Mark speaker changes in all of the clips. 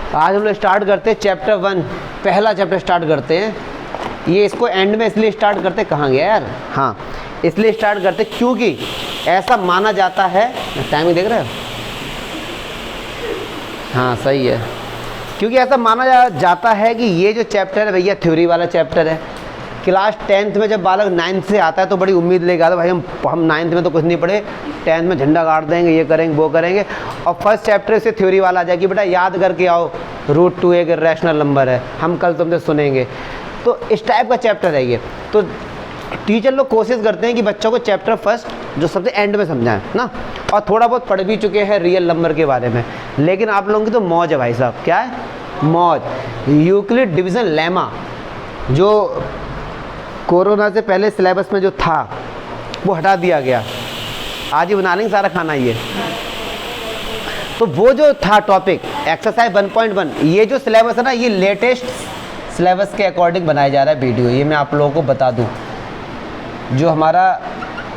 Speaker 1: आज हम लोग स्टार्ट करते हैं चैप्टर 1, पहला चैप्टर स्टार्ट करते हैं। ये इसको एंड में इसलिए स्टार्ट करते, कहाँ गया यार, हाँ इसलिए स्टार्ट करते क्योंकि ऐसा माना जाता है, टाइमिंग देख रहे हो, हाँ सही है, क्योंकि ऐसा माना जाता है कि ये जो चैप्टर है भैया थ्योरी वाला चैप्टर है। क्लास 10th में जब बालक 9th से आता है तो बड़ी उम्मीद लेके आता है भाई हम 9th में तो कुछ नहीं पढ़े, 10th में झंडा गाड़ देंगे, ये करेंगे वो करेंगे, और फर्स्ट चैप्टर से थ्योरी वाला आ जाए कि बेटा याद करके आओ √2 एक रैशनल नंबर है, हम कल तुमसे सुनेंगे। तो इस टाइप का चैप्टर है ये। तो टीचर लोग कोशिश करते हैं कि बच्चों को चैप्टर फर्स्ट जो सबसे एंड में समझाएं ना, और थोड़ा बहुत पढ़ भी चुके हैं रियल नंबर के बारे में, लेकिन आप लोगों की तो मौज है भाई साहब। क्या है? मौज। यूक्लिड डिवीज़न लेमा जो कोरोना से पहले सिलेबस में जो था वो हटा दिया गया, आज ही बना लेंगे सारा खाना ये। तो वो जो था टॉपिक एक्सरसाइज 1.1, ये जो सिलेबस है ना, ये लेटेस्ट सिलेबस के अकॉर्डिंग बनाया जा रहा है वीडियो, ये मैं आप लोगों को बता दूं। जो हमारा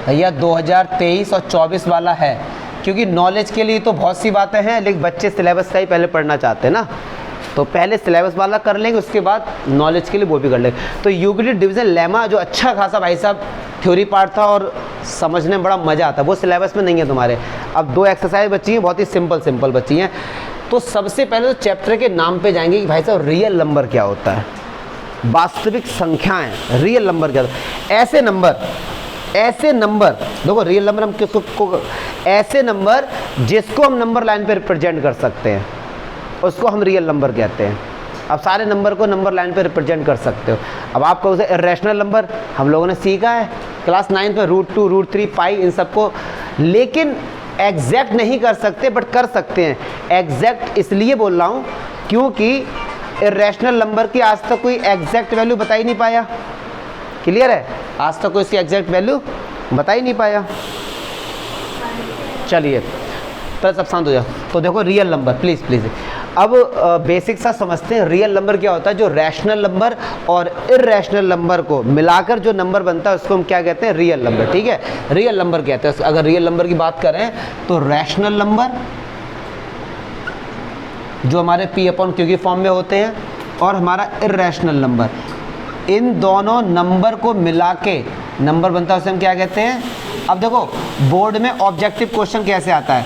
Speaker 1: भैया 2023 और 24 वाला है, क्योंकि नॉलेज के लिए तो बहुत सी बातें हैं, लेकिन बच्चे सिलेबस का ही पहले पढ़ना चाहते हैं ना, तो पहले सिलेबस वाला कर लेंगे, उसके बाद नॉलेज के लिए वो भी कर लेंगे। तो यूक्लिड डिवीज़न लेमा जो अच्छा खासा भाई साहब थ्योरी पार्ट था और समझने में बड़ा मज़ा आता, वो सिलेबस में नहीं है तुम्हारे। अब 2 एक्सरसाइज बची हैं, बहुत ही सिंपल बची हैं। तो सबसे पहले तो चैप्टर के नाम पे जाएंगे कि भाई साहब रियल नंबर क्या होता है, वास्तविक संख्याएं, रियल नंबर क्या होता है। ऐसे नंबर देखो, रियल नंबर हम किसको, ऐसे नंबर जिसको हम नंबर लाइन पे रिप्रेजेंट कर सकते हैं उसको हम रियल नंबर कहते हैं। अब सारे नंबर को नंबर लाइन पे रिप्रेजेंट कर सकते हो। अब आप कहोगे इर्रेशनल नंबर हम लोगों ने सीखा है क्लास 9 में, √2 √3 पाई इन सबको, लेकिन एग्जैक्ट नहीं कर सकते, बट कर सकते हैं। एग्जैक्ट इसलिए बोल रहा हूँ क्योंकि इर्रेशनल नंबर की आज तक कोई एग्जैक्ट वैल्यू बता ही नहीं पाया। क्लियर है? आज तक कोई इसकी एग्जैक्ट वैल्यू बता ही नहीं पाया। चलिए तो सब शांत हो जाओ। तो देखो रियल नंबर, प्लीज़ अब बेसिक सा समझते हैं रियल नंबर क्या होता है। जो रैशनल नंबर और इर्रेशनल नंबर को मिलाकर जो नंबर बनता है उसको हम क्या कहते हैं? Real number. ठीक है, रियल नंबर कहते हैं। अगर रियल नंबर की बात करें तो रैशनल नंबर जो हमारे P/Q की फॉर्म में होते हैं, और हमारा इर्रेशनल नंबर, इन दोनों नंबर को मिला के नंबर बनता है, उसे हम क्या कहते हैं? अब देखो बोर्ड में ऑब्जेक्टिव क्वेश्चन कैसे आता है,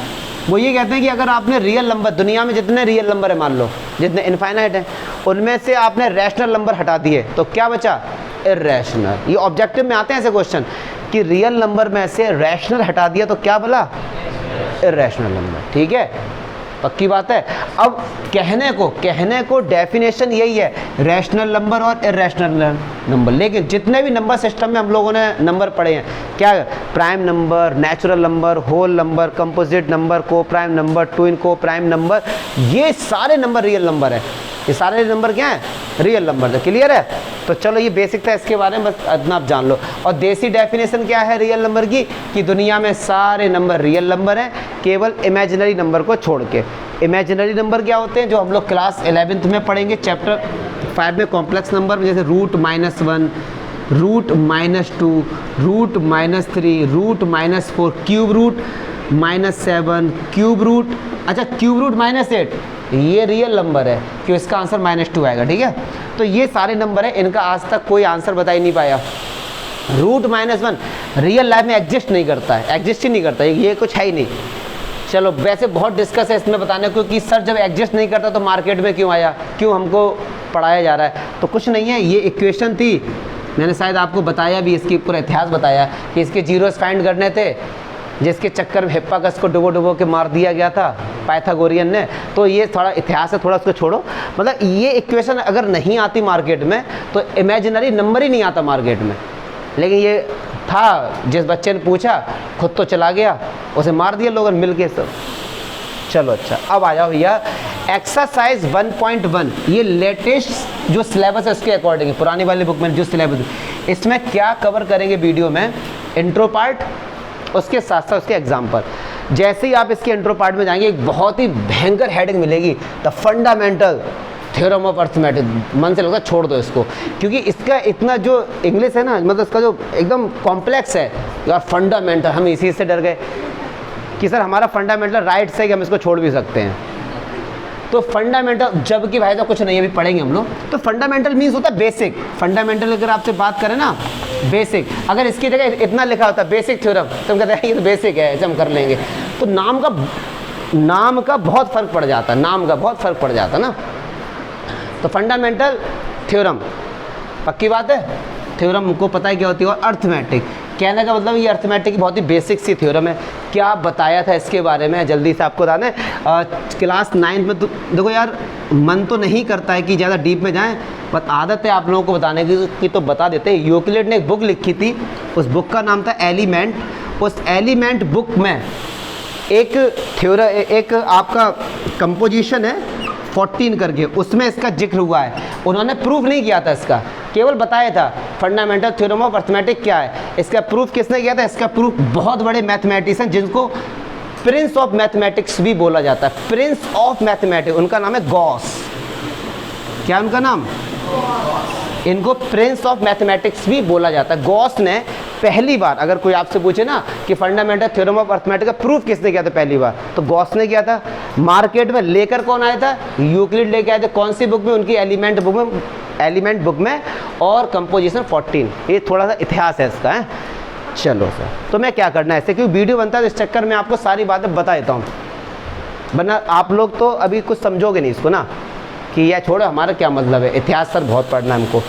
Speaker 1: वो ये कहते हैं कि अगर आपने रियल नंबर, दुनिया में जितने रियल नंबर है मान लो, जितने इनफाइनाइट हैं, उनमें से आपने रैशनल नंबर हटा दिए तो क्या बचा? इर्रेशनल। ये ऑब्जेक्टिव में आते हैं ऐसे क्वेश्चन कि रियल नंबर में से रैशनल हटा दिया तो क्या बोला? Irrational number. ठीक है, पक्की बात है। अब कहने को डेफिनेशन यही है, रैशनल नंबर और इर्रेशनल नंबर। लेकिन जितने भी नंबर सिस्टम में हम लोगों ने नंबर पढ़े हैं, क्या? Prime number, natural number, whole number, composite number, coprime number, twin coprime number, ये सारे नंबर रियल नंबर है। ये सारे नंबर क्या है? रियल नंबर है। क्लियर है? तो चलो ये बेसिक था, इसके बारे में बस इतना आप जान लो। और देसी डेफिनेशन क्या है रियल नंबर की? कि दुनिया में सारे नंबर रियल नंबर हैं, केवल इमेजिनरी नंबर को छोड़ के। इमेजिनरी नंबर क्या होते हैं? जो हम लोग क्लास 11th में पढ़ेंगे चैप्टर 5 में, कॉम्प्लेक्स नंबर में, जैसे √-1, √-2, √-3, √-4, क्यूब रूट -7, क्यूब रूट, अच्छा क्यूब रूट -8, ये रियल नंबर है कि इसका आंसर -2 आएगा। ठीक है, तो ये सारे नंबर है, इनका आज तक कोई आंसर बता ही नहीं पाया। √-1 रियल लाइफ में एग्जिस्ट नहीं करता है, एग्जिस्ट ही नहीं करता, ये कुछ है ही नहीं। चलो वैसे बहुत डिस्कस है इसमें बताने को कि सर जब एग्जिस्ट नहीं करता तो मार्केट में क्यों आया, क्यों हमको पढ़ाया जा रहा है? तो कुछ नहीं है, ये इक्वेशन थी, मैंने शायद आपको बताया भी, इसकी पूरा इतिहास बताया कि इसके जीरोस फाइंड करने थे, जिसके चक्कर में हिप्पाकस को डुबो के मार दिया गया था पाइथागोरियन ने। तो ये थोड़ा इतिहास है, थोड़ा उसको छोड़ो। मतलब ये इक्वेशन अगर नहीं आती मार्केट में तो इमेजिनरी नंबर ही नहीं आता मार्केट में। लेकिन ये था, जिस बच्चे ने पूछा खुद तो चला गया, उसे मार दिया लोगों ने मिल के सब। चलो अच्छा, अब आ जाओ भैया एक्सरसाइज 1.1, ये लेटेस्ट जो सिलेबस है उसके अकॉर्डिंग है, पुरानी वाली बुक में जो सिलेबस, इसमें क्या कवर करेंगे वीडियो में? इंट्रो पार्ट, उसके साथ साथ उसके एग्जाम्पल। जैसे ही आप इसके इंट्रो पार्ट में जाएंगे एक बहुत ही भयंकर हेडिंग मिलेगी, the fundamental theorem of arithmetic. मन से लगता है छोड़ दो इसको, क्योंकि इसका इतना जो इंग्लिश है ना, मतलब इसका जो एकदम कॉम्प्लेक्स है यार, फंडामेंटल, हम इसी से डर गए कि सर हमारा फंडामेंटल राइट से कि हम इसको छोड़ भी सकते हैं। तो फंडामेंटल, जबकि भाई तो कुछ नहीं अभी पढ़ेंगे हम लोग। तो फंडामेंटल मीन्स होता है बेसिक। फंडामेंटल अगर आपसे बात करें ना, बेसिक, अगर इसकी जगह इतना लिखा होता है बेसिक थ्योरम, तो हम कहते हैं ये तो बेसिक है, ऐसे हम कर लेंगे। तो नाम का बहुत फर्क पड़ जाता है, नाम का बहुत फर्क पड़ जाता है ना। तो फंडामेंटल थ्योरम, पक्की बात है। थ्योरम को पता है क्या होती है। और अर्थमेटिक, कहने का मतलब ये अर्थमेटिक की बहुत ही बेसिक सी थ्योरम है। क्या बताया था इसके बारे में जल्दी से आपको बता दें। क्लास 9 में तो देखो यार, मन तो नहीं करता है कि ज़्यादा डीप में जाएं, बट आदत है आप लोगों को बताने की तो बता देते हैं। यूक्लिड ने एक बुक लिखी थी, उस बुक का नाम था एलिमेंट। उस एलिमेंट बुक में एक आपका कंपोजिशन है 14 करके, उसमें इसका जिक्र हुआ है। उन्होंने प्रूफ नहीं किया था इसका, केवल बताया था फंडामेंटल थ्योरम ऑफ अर्थमेटिक क्या है। इसका प्रूफ किसने किया था? इसका प्रूफ बहुत बड़े मैथमेटिशियन, जिनको प्रिंस ऑफ मैथमेटिक्स भी बोला जाता है, प्रिंस ऑफ मैथमेटिक्स, उनका नाम है गॉस। क्या उनका नाम? इनको प्रिंस ऑफ मैथमेटिक्स भी बोला जाता है। गॉस ने पहली बार, अगर कोई आपसे पूछे ना कि फंडामेंटल थ्योरम ऑफ अर्थमेटिक का प्रूफ किसने किया था पहली बार, तो गॉस ने किया था। मार्केट में लेकर कौन आया था? यूक्लिड लेके आए थे। कौन सी बुक में? उनकी एलिमेंट बुक में और कंपोजिशन 14। ये थोड़ा सा इतिहास है इसका है। चलो सर, तो मैं क्या करना है ऐसे, क्योंकि वीडियो बनता है तो इस चक्कर में आपको सारी बातें बता देता हूँ, वरना आप लोग तो अभी कुछ समझोगे नहीं इसको ना, कि यह छोड़ो हमारा क्या मतलब है, इतिहास सर बहुत पढ़ना है हमको।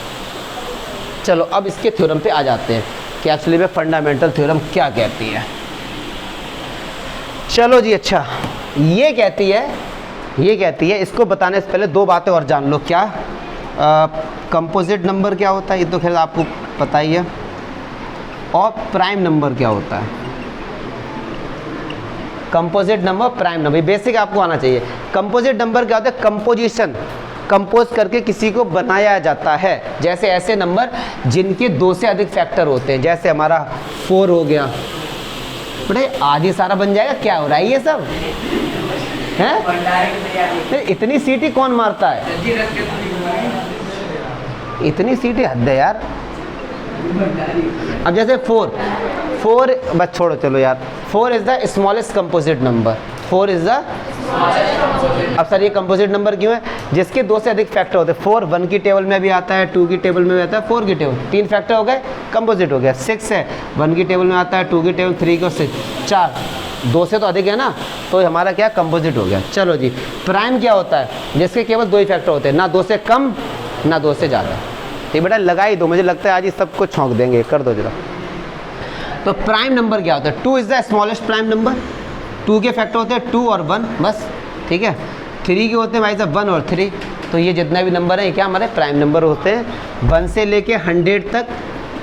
Speaker 1: चलो अब इसके थ्योरम पे आ जाते हैं कि एक्चुअली में फंडामेंटल थ्योरम क्या कहती है। चलो जी, अच्छा ये कहती है, इसको बताने से पहले दो बातें और जान लो। क्या कंपोजिट नंबर क्या होता है, ये तो खैर आपको पता ही है, और प्राइम नंबर क्या होता है। Composite number, prime number, basic आपको आना चाहिए। कंपोजिट नंबर क्या होता है? कंपोजिशन, कंपोज करके किसी को बनाया जाता है। जैसे ऐसे नंबर जिनके 2 से अधिक फैक्टर होते हैं, जैसे हमारा 4 हो गया। बड़े आज ही सारा बन जाएगा, क्या हो रहा है ये सब हैं? इतनी सीटी कौन मारता है? इतनी सीटी हद है यार। अब जैसे 4 बस छोड़ो, चलो यार, 4 is the smallest composite number. 4 is the, अब सर ये कंपोजिट नंबर क्यों है? जिसके 2 से अधिक फैक्टर होते हैं। 4 1 की टेबल में भी आता है, 2 की टेबल में भी आता है, 4 की टेबल, 3 फैक्टर हो गए, कंपोजिट हो गया। 6 है, 1 की टेबल में आता है, 2 की टेबल, 3 की, और 6, 4, 2 से तो अधिक है ना, तो हमारा क्या? कंपोजिट हो गया। चलो जी, प्राइम क्या होता है? जिसके केवल 2 ही फैक्टर होते हैं, ना 2 से कम ना 2 से ज़्यादा। ठीक बेटा, लगा ही दो, मुझे लगता है आज ही सबको छौंक देंगे, कर दो जरा। तो प्राइम नंबर क्या होता है? 2 is the smallest prime number. 2 के फैक्टर होते हैं 2 और 1, बस, ठीक है। 3 के होते हैं भाई साहब 1 और 3। तो ये जितना भी नंबर है ये क्या हमारे प्राइम नंबर होते हैं। 1 से लेके 100 तक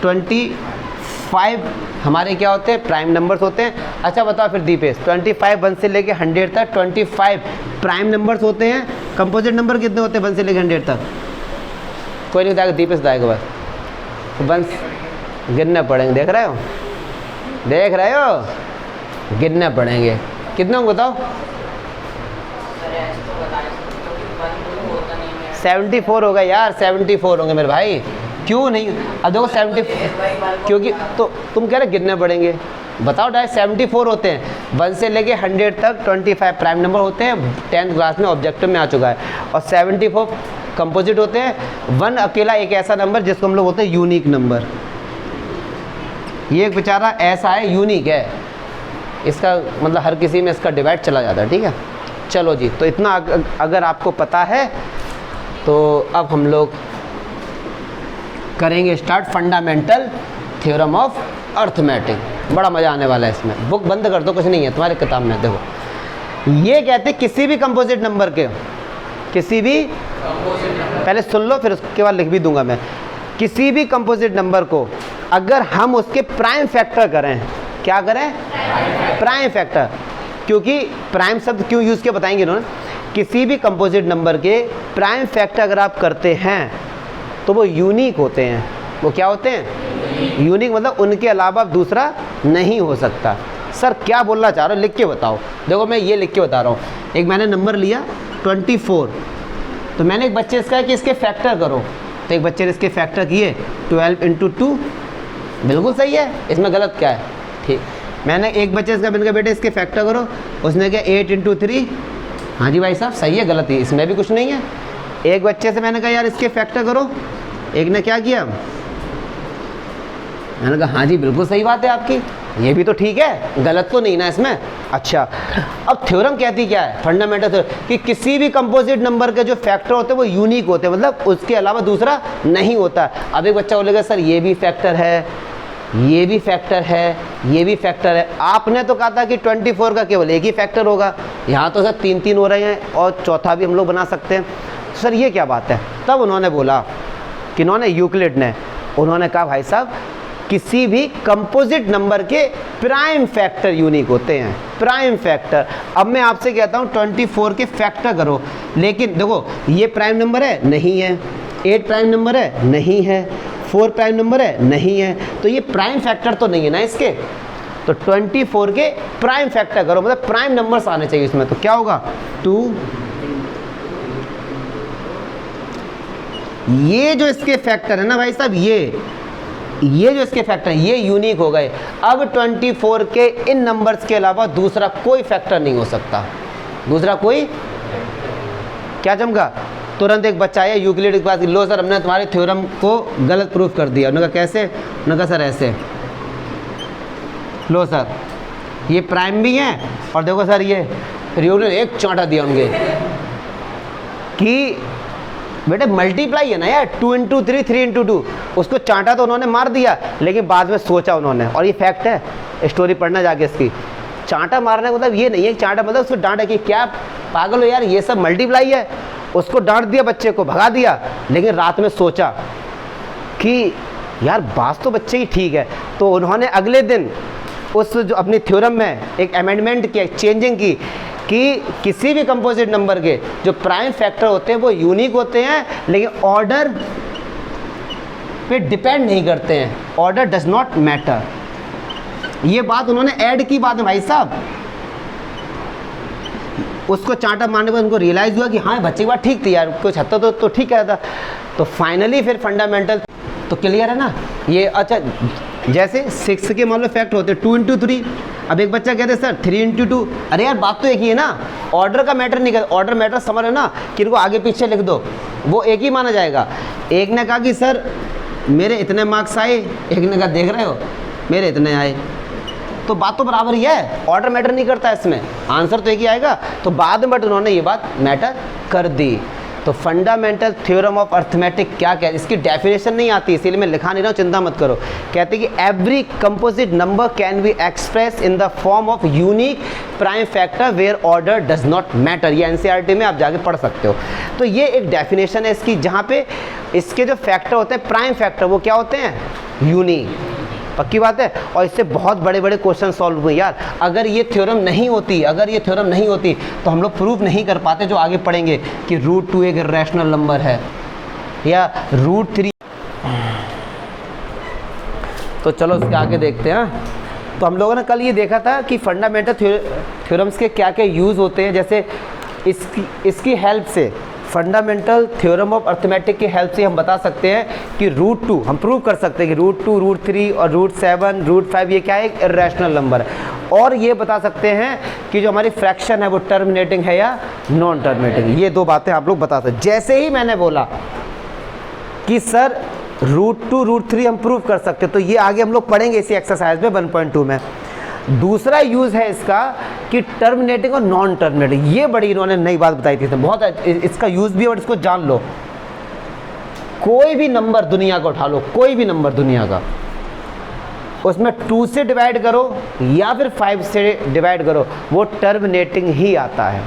Speaker 1: 25 हमारे क्या होते हैं? प्राइम नंबर्स होते हैं। अच्छा बताओ फिर दीपेश, 25, 1 से लेके 100 तक 25 प्राइम नंबर्स होते हैं। कंपोजिट नंबर कितने होते हैं 1 से लेके 100 तक? कोई नहीं बताएगा, दीपेश बताएगा बस। तो 1 गिनने पड़ेंगे, देख रहे हो, गिनने पड़ेंगे। कितने होंगे बताओ? 74 होगा यार, 74 होंगे मेरे भाई। क्यों नहीं? अब देखो 70, क्योंकि तो तुम कह रहे गिनने पड़ेंगे, बताओ डायरेक्ट 74 होते हैं। 1 से लेके 100 तक 25 प्राइम नंबर होते हैं, 10th क्लास में ऑब्जेक्टिव में आ चुका है। और 74 कंपोजिट होते हैं। 1 अकेला एक ऐसा नंबर जिसको हम लोग बोलते हैं यूनिक नंबर। ये एक बेचारा ऐसा है, यूनिक है, इसका मतलब हर किसी में इसका डिवाइड चला जाता है, ठीक है। चलो जी, तो इतना अगर आपको पता है तो अब हम लोग करेंगे start fundamental theorem of arithmetic. बड़ा मज़ा आने वाला है इसमें। बुक बंद कर दो, कुछ नहीं है तुम्हारे किताब में। देखो ये कहते किसी भी कंपोजिट नंबर के, किसी भी, पहले सुन लो फिर उसके बाद लिख भी दूंगा मैं। किसी भी कंपोजिट नंबर को अगर हम उसके प्राइम फैक्टर करें, क्या करें? Prime factor. क्योंकि प्राइम शब्द क्यों यूज़ किया बताएंगे इन्होंने। किसी भी कंपोजिट नंबर के प्राइम फैक्टर अगर आप करते हैं तो वो यूनिक होते हैं। वो क्या होते हैं? यूनिक, मतलब उनके अलावा दूसरा नहीं हो सकता। सर क्या बोलना चाह रहे हो, लिख के बताओ। देखो मैं ये लिख के बता रहा हूँ। एक मैंने नंबर लिया 24, तो मैंने एक बच्चे से कहा कि इसके फैक्टर करो, तो एक बच्चे ने इसके फैक्टर किए 12 × 2, बिल्कुल सही है, इसमें गलत क्या है? ठीक। मैंने एक बच्चे से कहा, मैंने कहा बेटे इसके फैक्टर करो, उसने कहा 8 × 3, हाँ जी भाई साहब, सही है, गलत है, इसमें भी कुछ नहीं है। एक बच्चे से मैंने कहा यार इसके फैक्टर करो, एक ने क्या किया, मैंने कहा हाँ जी बिल्कुल सही बात है आपकी, ये भी तो ठीक है, गलत तो नहीं ना इसमें। अच्छा, अब थ्योरम कहती क्या है, फंडामेंटल थ्योरम, कि किसी भी कंपोजिट नंबर के जो फैक्टर होते हैं वो यूनिक होते हैं, मतलब उसके अलावा दूसरा नहीं होता। अब एक बच्चा बोलेगा सर ये भी फैक्टर है, ये भी फैक्टर है, ये भी फैक्टर है। आपने तो कहा था कि 24 का केवल एक ही फैक्टर होगा, यहाँ तो सर 3 हो रहे हैं और चौथा भी हम लोग बना सकते हैं, सर ये क्या बात है। तब उन्होंने बोला, किन्होंने, यूक्लिड ने, उन्होंने कहा भाई साहब किसी भी कंपोजिट नंबर के प्राइम फैक्टर यूनिक होते हैं, प्राइम फैक्टर। अब मैं आपसे कहता हूँ 24 के फैक्टर करो, लेकिन देखो ये प्राइम नंबर है, नहीं है, 8 प्राइम नंबर है, नहीं है, 4 प्राइम नंबर है, नहीं है, तो ये प्राइम फैक्टर तो नहीं है ना इसके। तो 24 के प्राइम फैक्टर करो, मतलब प्राइम नंबर्स आने चाहिए इसमें, तो क्या होगा 2। ये जो इसके फैक्टर है ना भाई साहब, ये जो इसके फैक्टर ये यूनिक हो गए। अब 24 के इन नंबर्स के अलावा दूसरा कोई फैक्टर नहीं हो सकता, दूसरा कोई। क्या चमका, तुरंत एक बच्चा आया यूक्लिड के पास, लो सर हमने तुम्हारे थ्योरम को गलत प्रूफ कर दिया। उन्होंने कहा कैसे, उन्होंने कहा सर ऐसे, लो सर ये प्राइम भी हैं और देखो सर ये, फिर उन्होंने एक चांटा दिया उनके कि बेटे मल्टीप्लाई है ना यार, 2 × 3 3 × 2, उसको चांटा तो उन्होंने मार दिया, लेकिन बाद में सोचा उन्होंने, और ये फैक्ट है, स्टोरी पढ़ना जाके इसकी। चांटा मारने का मतलब ये नहीं है, चांटा मतलब उसको डांटा कि क्या पागल हो यार, ये सब मल्टीप्लाई है, उसको डांट दिया, बच्चे को भगा दिया, लेकिन रात में सोचा कि यार बात तो बच्चे की ठीक है। तो उन्होंने अगले दिन उस जो अपनी थ्योरम में एक अमेंडमेंट की, चेंजिंग की, कि किसी भी कंपोजिट नंबर के जो प्राइम फैक्टर होते हैं वो यूनिक होते हैं, लेकिन ऑर्डर पे डिपेंड नहीं करते हैं, ऑर्डर डज नॉट मैटर। ये बात उन्होंने ऐड की बाद में भाई साहब, उसको चांटा मारने पर उनको रियलाइज हुआ कि हाँ बच्चे की बात ठीक थी यार, कुछ हद तक तो ठीक कह रहा था। तो फाइनली फिर फंडामेंटल तो क्लियर है ना ये। अच्छा, जैसे 6 के मान लो फैक्ट होते हैं 2 × 3, अब एक बच्चा कहते हैं सर 3 × 2, अरे यार बात तो एक ही है ना, ऑर्डर का मैटर नहीं करता, ऑर्डर मैटर समझ रहे ना कि इनको आगे पीछे लिख दो, वो एक ही माना जाएगा। एक ने कहा कि सर मेरे इतने मार्क्स आए, एक ने कहा देख रहे हो मेरे इतने आए, तो बात तो बराबर ही है, ऑर्डर मैटर नहीं करता इसमें, आंसर तो एक ही आएगा। तो बाद में बट उन्होंने ये बात मैटर कर दी। तो फंडामेंटल थ्योरम ऑफ अर्थमेटिक क्या कहते, इसकी डेफिनेशन नहीं आती, इसीलिए मैं लिखा नहीं रहा हूँ, चिंता मत करो। कहते हैं कि every composite number can be express in the form of unique prime factor where order does not matter. ये एनसीईआरटी में आप जाके पढ़ सकते हो। तो ये एक डेफिनेशन है इसकी, जहाँ पे इसके जो फैक्टर होते हैं प्राइम फैक्टर, वो क्या होते हैं, यूनिक। पक्की बात है। और इससे बहुत बड़े बड़े क्वेश्चन सॉल्व हुए यार। अगर ये थ्योरम नहीं होती, तो हम लोग प्रूफ नहीं कर पाते, जो आगे पढ़ेंगे कि √2 एक रैशनल नंबर है या √3। तो चलो उसके आगे देखते हैं। तो हम लोगों ने कल ये देखा था कि फंडामेंटल थ्योरम्स के क्या क्या यूज़ होते हैं। जैसे इसकी हेल्प से, फंडामेंटल थ्योरम ऑफ अर्थमेटिक की हेल्प से हम बता सकते हैं कि √2 हम प्रूव कर सकते हैं कि √2, √3 और √7, √5 ये क्या है, एक इर्रेशनल नंबर है। और ये बता सकते हैं कि जो हमारी फ्रैक्शन है वो टर्मिनेटिंग है या नॉन टर्मिनेटिंग। ये दो बातें आप लोग बता सकते। जैसे ही मैंने बोला कि सर √2, √3 हम प्रूव कर सकते, तो ये आगे हम लोग पढ़ेंगे इसी एक्सरसाइज में 1.2 में। दूसरा यूज़ है इसका कि टर्मिनेटिंग और नॉन टर्मिनेटिंग। ये बड़ी इन्होंने नई बात बताई थी, तो बहुत इसका यूज़ भी है और इसको जान लो। कोई भी नंबर दुनिया का उठा लो, कोई भी नंबर दुनिया का, उसमें 2 से डिवाइड करो या फिर 5 से डिवाइड करो, वो टर्मिनेटिंग ही आता है।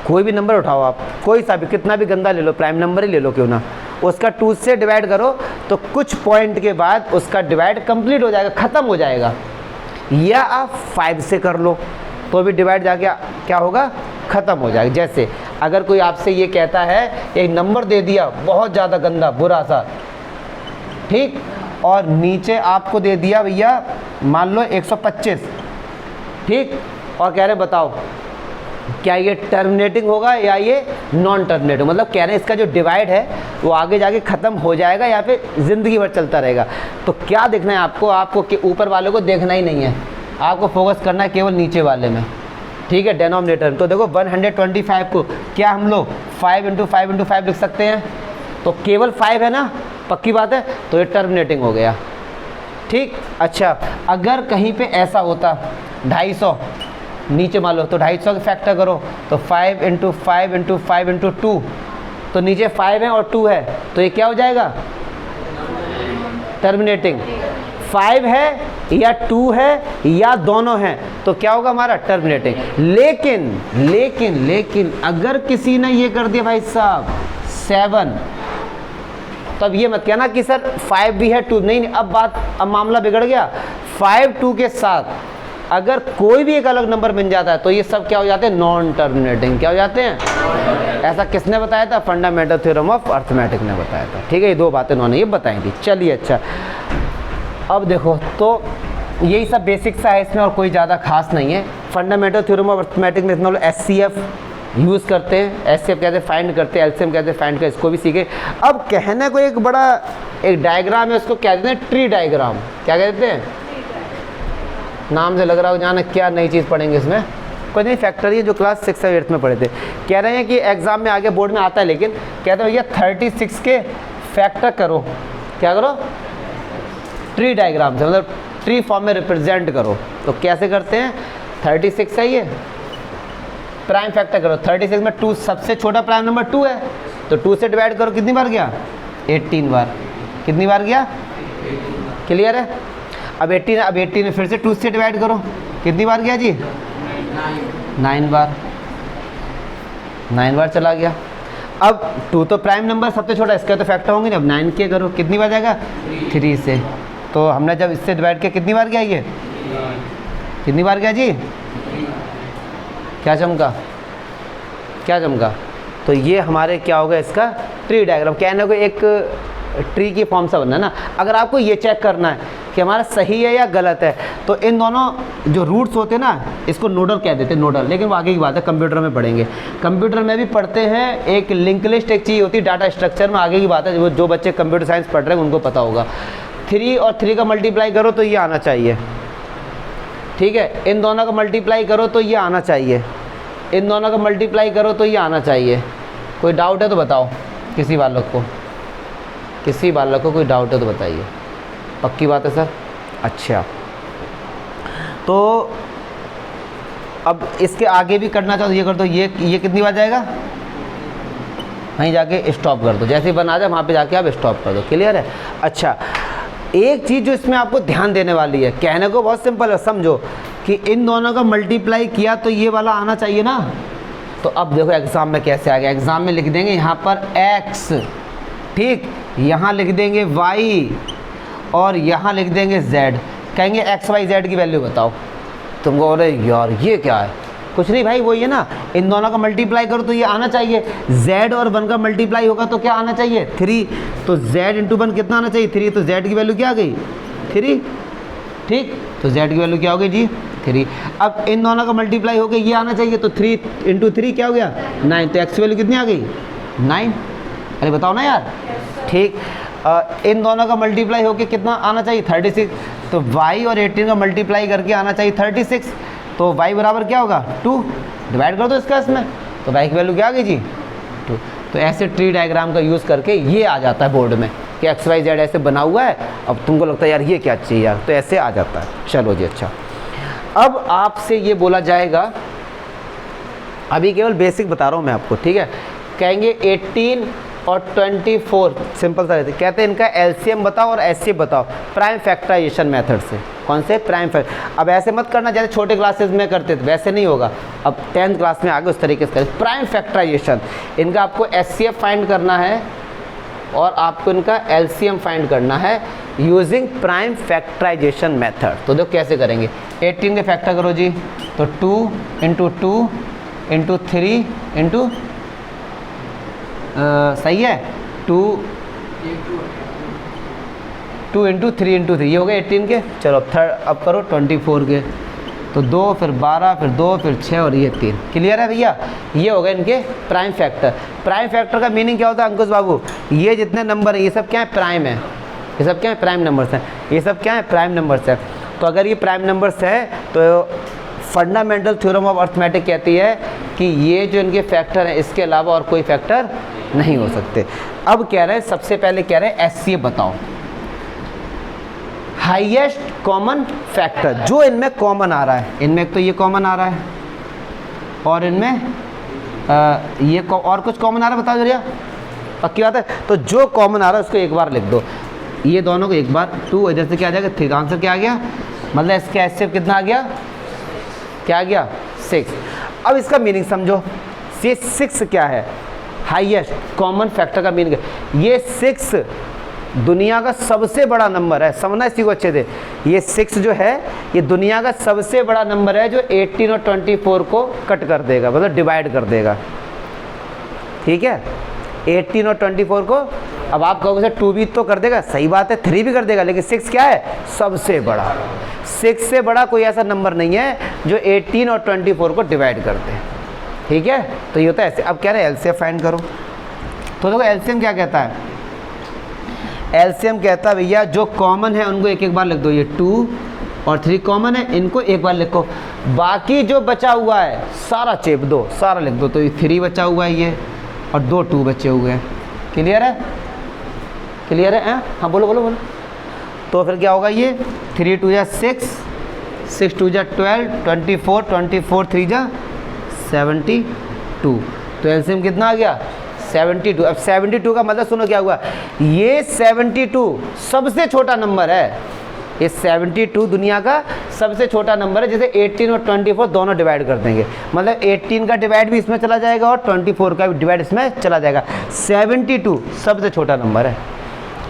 Speaker 1: कोई भी नंबर उठाओ आप, कोई सा भी, कितना भी गंदा ले लो, प्राइम नंबर ही ले लो क्यों ना, उसका 2 से डिवाइड करो तो कुछ पॉइंट के बाद उसका डिवाइड कंप्लीट हो जाएगा, ख़त्म हो जाएगा। या आप 5 से कर लो तो भी डिवाइड जाके क्या होगा, ख़त्म हो जाएगा। जैसे अगर कोई आपसे ये कहता है, एक नंबर दे दिया बहुत ज़्यादा गंदा बुरा सा, ठीक, और नीचे आपको दे दिया भैया मान लो 125, ठीक, और कह रहे बताओ क्या ये टर्मिनेटिंग होगा या ये नॉन टर्मिनेटिंग, मतलब कह रहे हैं इसका जो डिवाइड है वो आगे जाके ख़त्म हो जाएगा या फिर ज़िंदगी भर चलता रहेगा। तो क्या देखना है आपको कि ऊपर वाले को देखना ही नहीं है, आपको फोकस करना है केवल नीचे वाले में, ठीक है, डेनोमिनेटर। तो देखो 125 को क्या हम लोग 5 × 5 × 5 लिख सकते हैं, तो केवल 5 है ना, पक्की बात है, तो ये टर्मिनेटिंग हो गया। ठीक, अच्छा अगर कहीं पे ऐसा होता 250 नीचे मान लो, तो 250 के फैक्टर करो, तो 5 × 5 × 5 × 2, तो नीचे 5 है और 2 है, तो ये क्या हो जाएगा, टर्मिनेटिंग। 5 है या 2 है या दोनों हैं, तो क्या होगा हमारा, टर्मिनेटिंग। लेकिन अगर किसी ने ये कर दिया भाई साहब 7, तब ये मत कहना कि सर 5 भी है 2 नहीं, अब मामला बिगड़ गया। 5 2 के साथ अगर कोई भी एक अलग नंबर बन जाता है तो ये सब क्या हो जाते हैं, नॉन टर्मिनेटिंग। क्या हो जाते हैं, ऐसा किसने बताया था, फंडामेंटल थ्योरम ऑफ अर्थमेटिक ने बताया था। ठीक है, ये 2 बातें उन्होंने ये बताई थी। चलिए अच्छा, अब देखो तो यही सब बेसिक सा है इसमें, और कोई ज़्यादा खास नहीं है। फंडामेंटल थ्योरम ऑफ अर्थमेटिक में इसमें SCF यूज़ करते हैं, SCF कैसे फाइंड करते हैं, LCM कैसे फाइंड करते हैं, इसको भी सीखे। अब कहने को एक बड़ा एक डायग्राम है, उसको क्या कहते हैं, ट्री डायग्राम। क्या कहते हैं, नाम से लग रहा हो जाना क्या नई चीज़ पढ़ेंगे इसमें, कोई नहीं, फैक्टरी जो क्लास 6 और 8 में पढ़े थे। कह रहे हैं कि एग्जाम में आगे बोर्ड में आता है, लेकिन कहते हैं भैया 36 के फैक्टर करो। क्या करो, ट्री डायग्राम से, मतलब ट्री फॉर्म में रिप्रेजेंट करो। तो कैसे करते हैं, 36 है ये, प्राइम फैक्टर करो। 36 में 2 सबसे छोटा प्राइम नंबर 2 है, तो 2 से डिवाइड करो, कितनी बार गया, 18 बार। कितनी बार गया, क्लियर है। अब 18 में फिर से 2 से डिवाइड करो, कितनी बार गया जी, 9 बार। 9 बार चला गया। अब 2 तो प्राइम नंबर सबसे छोटा, इसका तो फैक्टर होंगे ना। अब 9 के करो, कितनी बार जाएगा, 3 से। तो हमने जब इससे डिवाइड किया कितनी बार गया ये, कितनी बार गया जी, क्या चमका, क्या चमका। तो ये हमारे क्या होगा, इसका ट्री डायग्राम। कहने को एक ट्री की फॉर्म से बनना है ना। अगर आपको ये चेक करना है कि हमारा सही है या गलत है, तो इन दोनों जो रूट्स होते हैं ना, इसको नोडल कह देते हैं, नोडल। लेकिन वो आगे की बात है, कंप्यूटर में पढ़ेंगे। कंप्यूटर में भी पढ़ते हैं, एक लिंक लिस्ट एक चीज़ होती है डाटा स्ट्रक्चर में, आगे की बात है। जो बच्चे कंप्यूटर साइंस पढ़ रहे हैं उनको पता होगा। 3 और 3 का मल्टीप्लाई करो तो ये आना चाहिए, ठीक है। इन दोनों का मल्टीप्लाई करो तो ये आना चाहिए, इन दोनों का मल्टीप्लाई करो तो ये आना चाहिए। कोई डाउट है तो बताओ, किसी बालक को, किसी बालक को कोई डाउट है तो बताइए। पक्की बात है सर, अच्छा। तो अब इसके आगे भी करना चाहो तो ये कर दो। ये कितनी बार जाएगा, वहीं जाके स्टॉप कर दो, जैसे ही बना जाए वहाँ पे जाके आप स्टॉप कर दो। क्लियर है। अच्छा, एक चीज़ जो इसमें आपको ध्यान देने वाली है, कहने को बहुत सिंपल है, समझो कि इन दोनों का मल्टीप्लाई किया तो ये वाला आना चाहिए ना। तो अब देखो एग्ज़ाम में कैसे आ गया, एग्ज़ाम में लिख देंगे यहाँ पर x, ठीक, यहाँ लिख देंगे y और यहाँ लिख देंगे z। कहेंगे x y z की वैल्यू बताओ। तुमको अरे यार ये क्या है, कुछ नहीं भाई, वही है ना, इन दोनों का मल्टीप्लाई करो तो ये आना चाहिए। z और 1 का मल्टीप्लाई होगा तो क्या आना चाहिए, 3। तो z × 1 कितना आना चाहिए, 3। तो z की वैल्यू क्या आ गई, 3, ठीक। तो z की वैल्यू क्या हो गई जी, 3। अब इन दोनों का मल्टीप्लाई हो गया, ये आना चाहिए, तो 3 × 3 क्या हो गया, 9। तो x की वैल्यू कितनी आ गई, 9। अरे बताओ ना यार, ठीक। इन दोनों का मल्टीप्लाई होकर कितना आना चाहिए, 36। तो y और 18 का मल्टीप्लाई करके आना चाहिए 36। तो y बराबर क्या होगा, 2। डिवाइड कर दो इसका इसमें, तो y की वैल्यू क्या आ गई जी, 2। तो ऐसे ट्री डायग्राम का यूज़ करके ये आ जाता है बोर्ड में कि x y z ऐसे बना हुआ है। अब तुमको लगता है यार ये क्या चाहिए यार, तो ऐसे आ जाता है। चलो जी, अच्छा। अब आपसे ये बोला जाएगा, अभी केवल बेसिक बता रहा हूँ मैं आपको, ठीक है। कहेंगे 18 और 24 सिंपल सा रहते, कहते हैं इनका LCM बताओ और SCF बताओ प्राइम फैक्टराइजेशन मेथड से। कौन से, प्राइम फैक्टर। अब ऐसे मत करना जैसे छोटे क्लासेस में करते थे, वैसे नहीं होगा। अब 10th क्लास में आगे उस तरीके से करें। प्राइम फैक्टराइजेशन, इनका आपको SCF फाइंड करना है और आपको इनका LCM फाइंड करना है यूजिंग प्राइम फैक्टराइजेशन मेथड। तो देखो कैसे करेंगे, 18 के फैक्टर करो जी, तो 2 × 2 × 3 × सही है, 2 × 3 × 3, ये हो गए 18 के। चलो अब करो 24 के, तो 2 फिर 12 फिर 2 फिर 6 और ये 3। क्लियर है भैया, ये हो गए इनके प्राइम फैक्टर। प्राइम फैक्टर का मीनिंग क्या होता है अंकुश बाबू, ये जितने नंबर है ये सब क्या है, प्राइम है। ये सब क्या है, प्राइम नंबर्स हैं। ये सब क्या है, प्राइम नंबर्स है। तो अगर ये प्राइम नंबर्स है तो फंडामेंटल थ्योरम ऑफ अर्थमेटिक कहती है कि ये जो इनके फैक्टर हैं इसके अलावा और कोई फैक्टर नहीं हो सकते। अब कह रहे हैं, सबसे पहले कह रहे हैं HCF बताओ, हाईएस्ट कॉमन फैक्टर जो इनमें कॉमन आ रहा है। इनमें एक तो ये कॉमन आ रहा है और इनमें ये और कुछ कॉमन आ रहा है, बताओ जरिया, पक्की बात है। तो जो कॉमन आ रहा है उसको एक बार लिख दो, ये दोनों को एक बार, 2 इधर से क्या आ जाएगा 3, आंसर क्या आ गया, मतलब इसका HCF कितना आ गया, क्या आ गया 6। अब इसका मीनिंग समझो, ये 6 क्या है, हाईएस्ट कॉमन फैक्टर का मीनिंग है, ये 6 दुनिया का सबसे बड़ा नंबर है, समझना इसी को अच्छे से। ये 6 जो है ये दुनिया का सबसे बड़ा नंबर है जो 18 और 24 को कट कर देगा, मतलब डिवाइड कर देगा, ठीक है। 18 और 24 को, अब आप कहोगे सर 2 भी तो कर देगा, सही बात है, 3 भी कर देगा, लेकिन 6 क्या है, सबसे बड़ा। 6 से बड़ा कोई ऐसा नंबर नहीं है जो 18 और 24 को डिवाइड करते हैं, ठीक है। तो ये होता है ऐसे। अब कह रहे हैं एलसीएम फाइंड करो, तो देखो एलसीएम क्या कहता है, एलसीएम कहता है भैया जो कॉमन है उनको एक एक बार लिख दो, ये 2 और 3 कॉमन है, इनको एक बार लिखो, बाकी जो बचा हुआ है सारा चेप दो, सारा लिख दो। तो ये 3 बचा हुआ है ये, और 2 2 बचे हुए हैं, क्लियर है, क्लियर है, हाँ बोलो बोलो बोलो। तो फिर क्या होगा, ये 3 2 जा 6, 6 2 जा 12, 24, 24 3 जा 72। तो एलसीएम कितना आ गया 72। अब 72 का मतलब सुनो क्या हुआ, ये 72 सबसे छोटा नंबर है, ये 72 दुनिया का सबसे छोटा नंबर है, जैसे 18 और 24 दोनों डिवाइड कर देंगे, मतलब 18 का डिवाइड भी इसमें चला जाएगा और 24 का भी डिवाइड इसमें चला जाएगा। 72 सबसे छोटा नंबर है।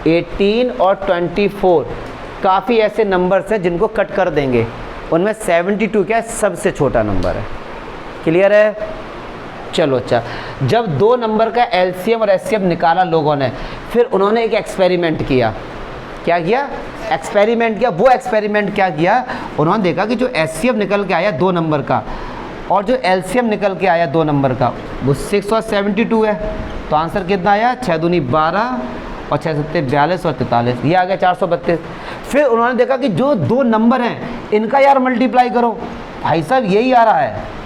Speaker 1: 18 और 24 काफ़ी ऐसे नंबर्स हैं जिनको कट कर देंगे, उनमें 72 क्या है, सबसे छोटा नंबर है, क्लियर है। चलो अच्छा, जब 2 नंबर का एलसीएम और एचसीएफ निकाला लोगों ने, फिर उन्होंने एक एक्सपेरिमेंट किया, क्या किया, एक्सपेरिमेंट किया। वो एक्सपेरिमेंट क्या किया, उन्होंने देखा कि जो एचसीएफ निकल के आया 2 नंबर का और जो एलसीएम निकल के आया 2 नंबर का, वो 6 और 72 है। तो आंसर कितना आया, 6 दूनी 12 और 6 सत्ते 42 और 43, ये आ गया 432। फिर उन्होंने देखा कि जो 2 नंबर हैं इनका यार मल्टीप्लाई करो, भाई साहब यही आ रहा है,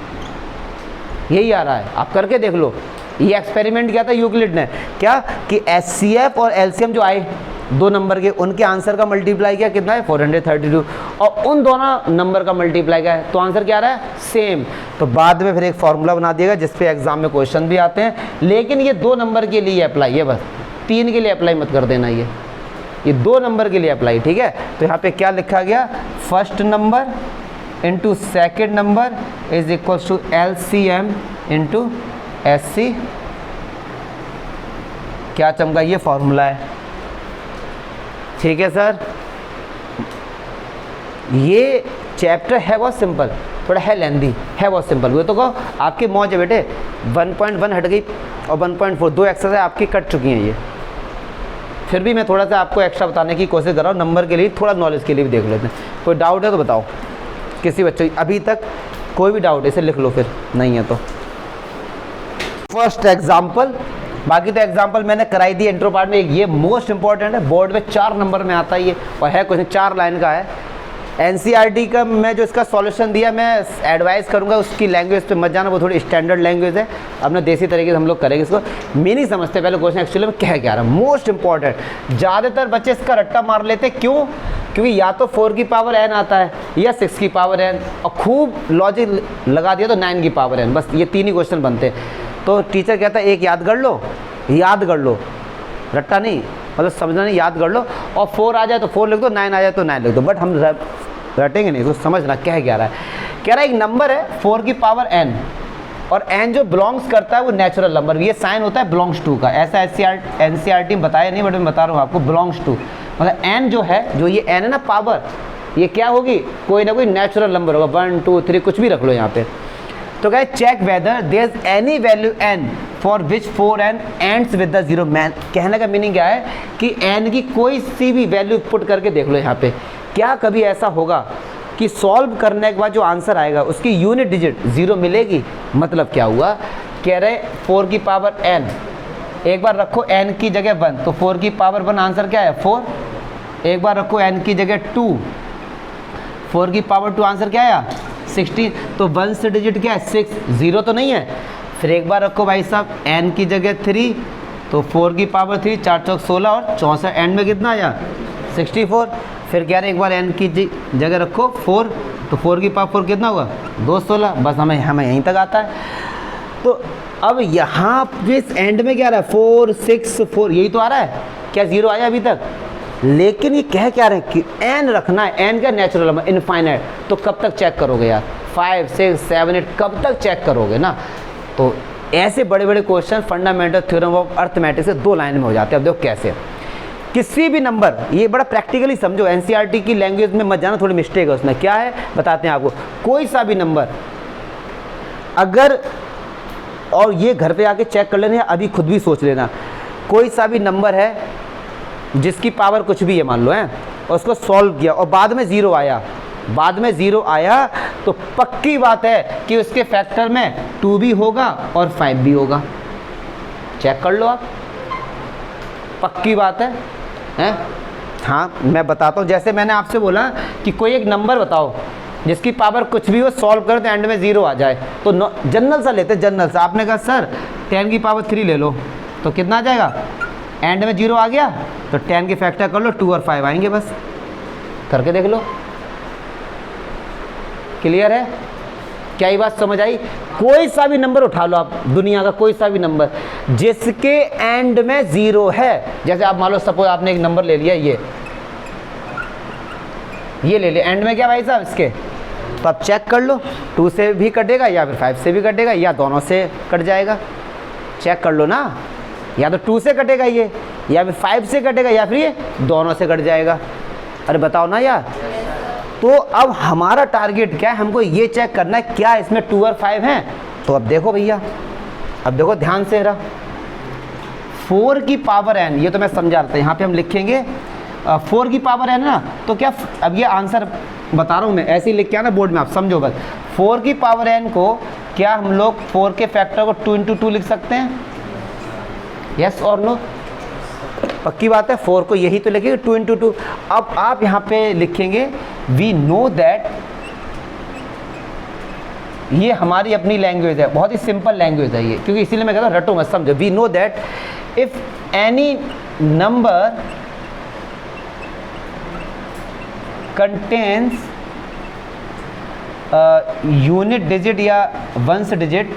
Speaker 1: यही आ रहा है, आप करके देख लो। ये एक्सपेरिमेंट किया था यूक्लिड ने, क्या कि एचसीएफ और एलसीएम जो आए 2 नंबर के, उनके आंसर का मल्टीप्लाई किया, कितना है 432, और उन दोनों नंबर का मल्टीप्लाई किया है, तो आंसर क्या आ रहा है, सेम। तो बाद में फिर एक फॉर्मूला बना दिएगा जिसपे एग्जाम में क्वेश्चन भी आते हैं, लेकिन ये 2 नंबर के लिए अप्लाई है, बस 3 के लिए अप्लाई मत कर देना, ये 2 नंबर के लिए अप्लाई, ठीक है। तो यहाँ पे क्या लिखा गया, first number into second number is equal to LCM into HC, क्या चमका, ये फॉर्मूला है, ठीक है सर। ये चैप्टर है बहुत सिंपल, थोड़ा है लेंदी, है बहुत सिंपल, वो तो कहो आपकी मौज है बेटे। 1.1 हट गई और 1.4 2 एक्सरसाइज आपकी कट चुकी हैं ये, फिर भी मैं थोड़ा सा आपको एक्स्ट्रा बताने की कोशिश कर रहा हूँ, नंबर के लिए, थोड़ा नॉलेज के लिए भी देख लेते हैं। कोई डाउट है तो बताओ, किसी बच्चे अभी तक कोई भी डाउट, इसे लिख लो, फिर नहीं है तो। फर्स्ट एग्जाम्पल, बाकी तो एग्जाम्पल मैंने कराई दी इंट्रो पार्ट में। ये मोस्ट इंपॉर्टेंट है, बोर्ड में 4 नंबर में आता है ये, और है क्वेश्चन 4 लाइन का है। एनसीईआरटी का मैं जो इसका सॉल्यूशन दिया, मैं एडवाइस करूंगा उसकी लैंग्वेज पे मत जाना, वो थोड़ी स्टैंडर्ड लैंग्वेज है, अपने देसी तरीके से हम लोग करेंगे इसको। मीनिंग समझते पहले क्वेश्चन एक्चुअली में कह क्या रहा है, मोस्ट इंपॉर्टेंट। ज़्यादातर बच्चे इसका रट्टा मार लेते, क्यों, क्योंकि या तो 4 की पावर n आता है या 6 की पावर n, और खूब लॉजिक लगा दिया तो 9 की पावर n, बस ये 3 ही क्वेश्चन बनते हैं। तो टीचर कहता है एक याद कर लो, याद कर लो, रट्टा नहीं, मतलब समझना नहीं, याद कर लो, और 4 आ जाए तो 4 लिख दो, 9 आ जाए तो 9 लिख दो, बट हम रटेंगे नहीं, तो समझना कह क्या रहा है। कह रहा है एक नंबर है 4 की पावर n, और n जो बिलोंग्स करता है वो नेचुरल नंबर, ये साइन होता है बिलोंग्स टू का, ऐसा एनसीईआरटी में बताया नहीं, बट मैं बता रहा हूँ आपको, बिलोंग्स टू मतलब n जो है, जो ये n है ना पावर, ये क्या होगी, कोई ना कोई नेचुरल नंबर होगा, 1 2 3 कुछ भी रख लो यहाँ पे। तो कहे check whether there is any value n for which 4n ends with the 0 मैन। कहने का मीनिंग क्या है कि n की कोई सी भी वैल्यू पुट करके देख लो यहाँ पे, क्या कभी ऐसा होगा कि सॉल्व करने के बाद जो आंसर आएगा उसकी यूनिट डिजिट 0 मिलेगी। मतलब क्या हुआ, कह रहे 4 की पावर n, एक बार रखो n की जगह 1, तो 4 की पावर 1 आंसर क्या है 4। एक बार रखो n की जगह 2, 4 की पावर 2 आंसर क्या आया 16, तो 1 से डिजिट क्या है 6, 0 तो नहीं है। फिर एक बार रखो भाई साहब n की जगह 3, तो 4 की पावर 3, 4 चौक 16 और 64, एंड में कितना आया 64। फिर कह रहे एक बार n की जगह रखो 4, तो 4 की पावर 4 कितना हुआ 2 16, बस हमें यहीं तक आता है। तो अब यहाँ पे इस एंड में क्या आ रहा है 4 6 4, यही तो आ रहा है, क्या 0 आया अभी तक? लेकिन ये कह क्या रहे हैं कि n रखना है, n का नेचुरल नंबर इनफाइनाइट, तो कब तक चेक करोगे यार 5 6 7 8 कब तक चेक करोगे ना। तो ऐसे बड़े बड़े question fundamental theorem of arithmetic से 2 लाइन में हो जाते हैं। अब देखो कैसे, किसी भी नंबर, ये बड़ा प्रैक्टिकली समझो, एनसीईआरटी की लैंग्वेज में मत जाना, थोड़ी मिस्टेक है उसमें। क्या है बताते हैं आपको, कोई सा भी नंबर अगर, और ये घर पे आके चेक कर लेना या अभी खुद भी सोच लेना, कोई सा भी नंबर है जिसकी पावर कुछ भी है मान लो है, और उसको सॉल्व किया और बाद में 0 आया, बाद में 0 आया, तो पक्की बात है कि उसके फैक्टर में 2 भी होगा और 5 भी होगा। चेक कर लो आप, पक्की बात है, हैं? हाँ मैं बताता हूँ, जैसे मैंने आपसे बोला कि कोई एक नंबर बताओ जिसकी पावर कुछ भी हो, सॉल्व कर तो एंड में 0 आ जाए, तो जनरल सा लेते, जनरल सा। आपने कहा सर 10 की पावर 3 ले लो, तो कितना आ जाएगा, एंड में 0 आ गया, तो 10 के फैक्टर कर लो, 2 और 5 आएंगे, बस करके देख लो। क्लियर है? क्या ये बात समझ आई? कोई सा भी नंबर उठा लो आप, दुनिया का कोई सा भी नंबर जिसके एंड में 0 है, जैसे आप मान लो सपोज आपने एक नंबर ले लिया, ये ले लिया, एंड में क्या भाई साहब इसके, तो आप चेक कर लो 2 से भी कटेगा या फिर 5 से भी कटेगा या दोनों से कट जाएगा। चेक कर लो ना, या तो 2 से कटेगा ये, या फिर 5 से कटेगा, या फिर ये दोनों से कट जाएगा। अरे बताओ ना यार। तो अब हमारा टारगेट क्या है, हमको ये चेक करना है क्या इसमें 2 और 5 हैं। तो अब देखो भैया, अब देखो ध्यान से रहा, 4 की पावर n, ये तो मैं समझा रहा था, यहाँ पे हम लिखेंगे 4 की पावर n ना, तो क्या, अब ये आंसर बता रहा हूँ मैं, ऐसे ही लिख के आना बोर्ड में, आप समझो बस। 4 की पावर n को क्या हम लोग 4 के फैक्टर को 2 × 2 लिख सकते हैं, यस और नो? पक्की बात है, 4 को यही तो लिखेंगे 2 × 2। अब आप यहाँ पे लिखेंगे वी नो दैट, ये हमारी अपनी लैंग्वेज है, बहुत ही सिंपल लैंग्वेज है ये, क्योंकि इसीलिए मैं कहता हूँ रटो मत, समझो। We know that if any number contains unit digit या ones digit,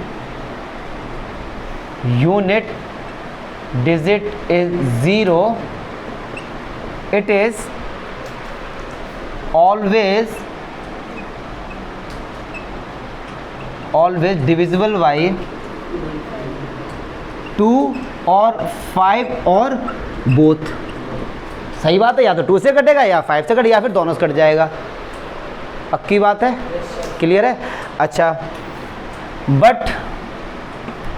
Speaker 1: unit digit is 0, it is always divisible by 2 और 5 और both। सही बात है, या तो 2 से कटेगा या 5 से कटेगा या फिर दोनों से कट जाएगा। पक्की बात है, क्लियर है? अच्छा, बट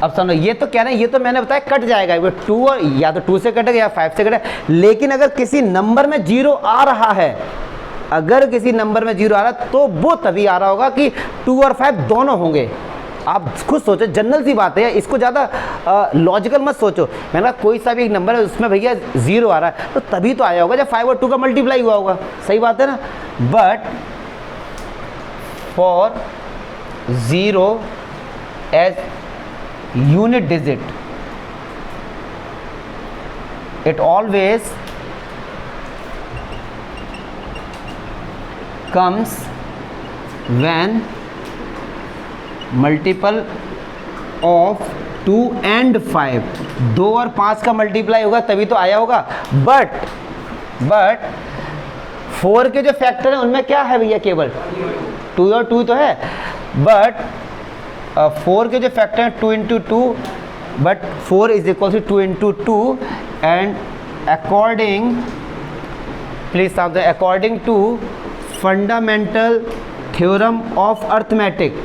Speaker 1: अब समझो, ये तो क्या है, ये तो मैंने बताया कट जाएगा, 2 और या तो 2 से कटेगा या 5 से कटेगा। लेकिन अगर किसी नंबर में 0 आ रहा है, अगर किसी नंबर में 0 आ रहा है, तो वो तभी आ रहा होगा कि 2 और 5 दोनों होंगे। आप खुद सोचो, जनरल सी बात है, इसको ज़्यादा लॉजिकल मत सोचो। मैंने कहा कोई सा भी एक नंबर है उसमें भैया 0 आ रहा है, तो तभी तो आया होगा जब 5 और 2 का मल्टीप्लाई हुआ होगा। सही बात है ना? But for 0 as unit digit, it always comes when multiple of 2 and 5, 2 और 5 का मल्टीप्लाई होगा तभी तो आया होगा। बट 4 के जो फैक्टर हैं उनमें क्या है भैया, केवल 2 और 2 तो है, बट 4 के जो फैक्टर हैं 2 × 2, but 4 is equal to 2 × 2 and according, please सावधान, according to fundamental theorem of arithmetic.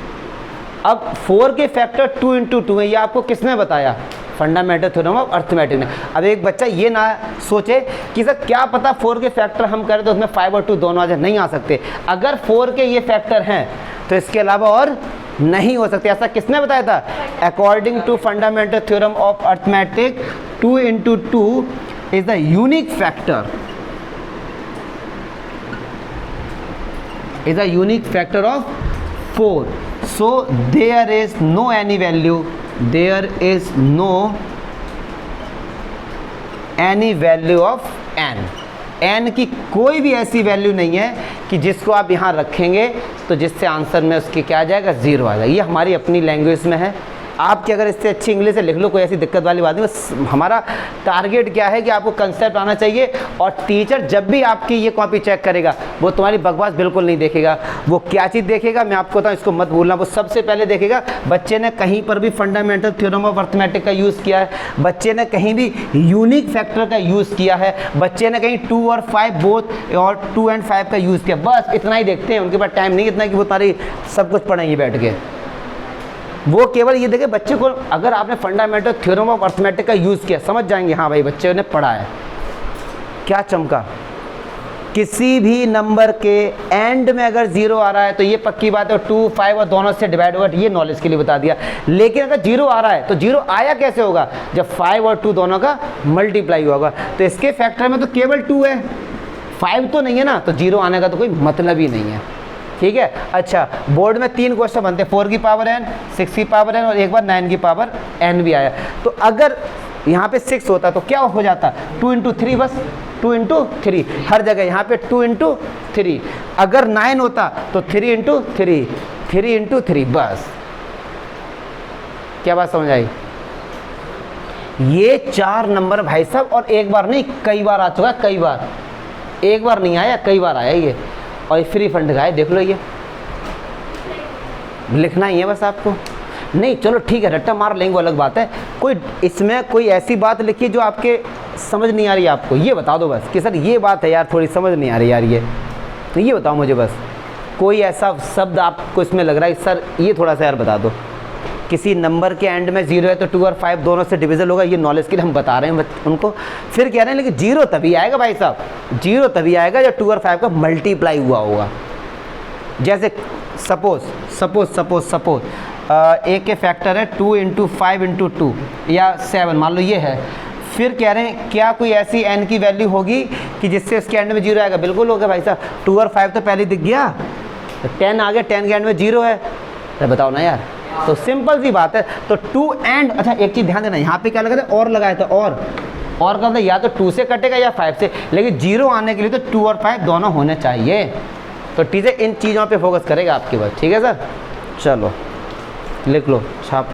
Speaker 1: अब 4 के फैक्टर 2 × 2 है, ये आपको किसने बताया? फंडामेंटल थ्योरम ऑफ अर्थमेटिक ने। अब एक बच्चा ये ना सोचे कि सर क्या पता 4 के फैक्टर हम करें तो उसमें 5 और 2 दोनों आ जाए, नहीं आ सकते। अगर 4 के ये फैक्टर हैं तो इसके अलावा और नहीं हो सकते। ऐसा किसने बताया था? According to fundamental theorem of arithmetic, 2 × 2 is the unique factor, is the unique factor of 4, so there is no any value, there is no any value of n की कोई भी ऐसी वैल्यू नहीं है कि जिसको आप यहाँ रखेंगे तो जिससे आंसर में उसकी क्या आ जाएगा, 0 आ जाएगा। ये हमारी अपनी लैंग्वेज में है, आपकी अगर इससे अच्छी इंग्लिश से लिख लो, कोई ऐसी दिक्कत वाली बात नहीं। बस हमारा टारगेट क्या है कि आपको कंसेप्ट आना चाहिए, और टीचर जब भी आपकी ये कॉपी चेक करेगा वो तुम्हारी बकवास बिल्कुल नहीं देखेगा। वो क्या चीज़ देखेगा, मैं आपको बताऊँ, इसको मत भूलना, वो सबसे पहले देखेगा बच्चे ने कहीं पर भी फंडामेंटल थ्योरम ऑफ अर्थमेटिक का यूज़ किया है, बच्चे ने कहीं भी यूनिक फैक्टर का यूज़ किया है, बच्चे ने कहीं 2 और 5 बोथ और 2 and 5 का यूज़ किया। बस इतना ही देखते हैं, उनके पास टाइम नहीं इतना कि वो तारी सब कुछ पढ़ेंगे बैठ के। वो केवल ये देखे बच्चे को, अगर आपने फंडामेंटल थ्योरम ऑफ अर्थमेटिक का यूज़ किया, समझ जाएंगे हाँ भाई बच्चे ने पढ़ा है। क्या चमका, किसी भी नंबर के एंड में अगर 0 आ रहा है तो ये पक्की बात है 2, 5 और दोनों से डिवाइड होगा, ये नॉलेज के लिए बता दिया। लेकिन अगर 0 आ रहा है तो 0 आया कैसे होगा, जब 5 और 2 दोनों का मल्टीप्लाई होगा। तो इसके फैक्टर में तो केवल 2 है, 5 तो नहीं है ना, तो 0 आने का तो कोई मतलब ही नहीं है। ठीक है। अच्छा, बोर्ड में 3 क्वेश्चन बनते हैं, 4 की पावर n, 6 की पावर n और एक बार 9 की पावर n भी आया। तो अगर यहाँ पे 6 होता तो क्या हो जाता, 2 into 3, बस 2 into 3 हर जगह, यहाँ पे 2 into 3। अगर 9 होता तो 3 into 3, 3 into 3, बस। क्या बात समझ आई? ये 4 नंबर भाई साहब, और एक बार नहीं कई बार आ चुका है, कई बार, एक बार नहीं आया, कई बार आया ये, और फ्री फंड का है, देख लो। ये लिखना ही है बस आपको, नहीं चलो ठीक है रट्टा मार लेंगे वो अलग बात है। कोई इसमें कोई ऐसी बात लिखी जो आपके समझ नहीं आ रही आपको, ये बता दो बस कि सर ये बात है यार थोड़ी समझ नहीं आ रही यार, ये बताओ मुझे बस। कोई ऐसा शब्द आपको इसमें लग रहा है सर ये थोड़ा सा यार बता दो। किसी नंबर के एंड में 0 है तो 2 और 5 दोनों से डिविजन होगा, ये नॉलेज के लिए हम बता रहे हैं उनको। फिर कह रहे हैं लेकिन 0 तभी आएगा भाई साहब, 0 तभी आएगा जब 2 और 5 का मल्टीप्लाई हुआ होगा। जैसे सपोज एक के फैक्टर है 2 into 5 into 2 या 7, मान लो ये है। फिर कह रहे हैं क्या कोई ऐसी n की वैल्यू होगी कि जिससे उसके एंड में 0 आएगा? बिल्कुल होगा भाई साहब, 2 और 5 तो पहले दिख गया, तो 10 आ गया, 10 के एंड में 0 है, तो बताओ ना यार। तो सिंपल सी बात है। तो 2 एंड, अच्छा एक चीज़ ध्यान देना, यहाँ पे क्या लगा था, और लगाया था, और का या तो 2 से कटेगा या 5 से, लेकिन 0 आने के लिए तो 2 और 5 दोनों होने चाहिए। तो टीचर इन चीज़ों पे फोकस करेगा आपके पास, ठीक है सर। चलो लिख लो, छाप।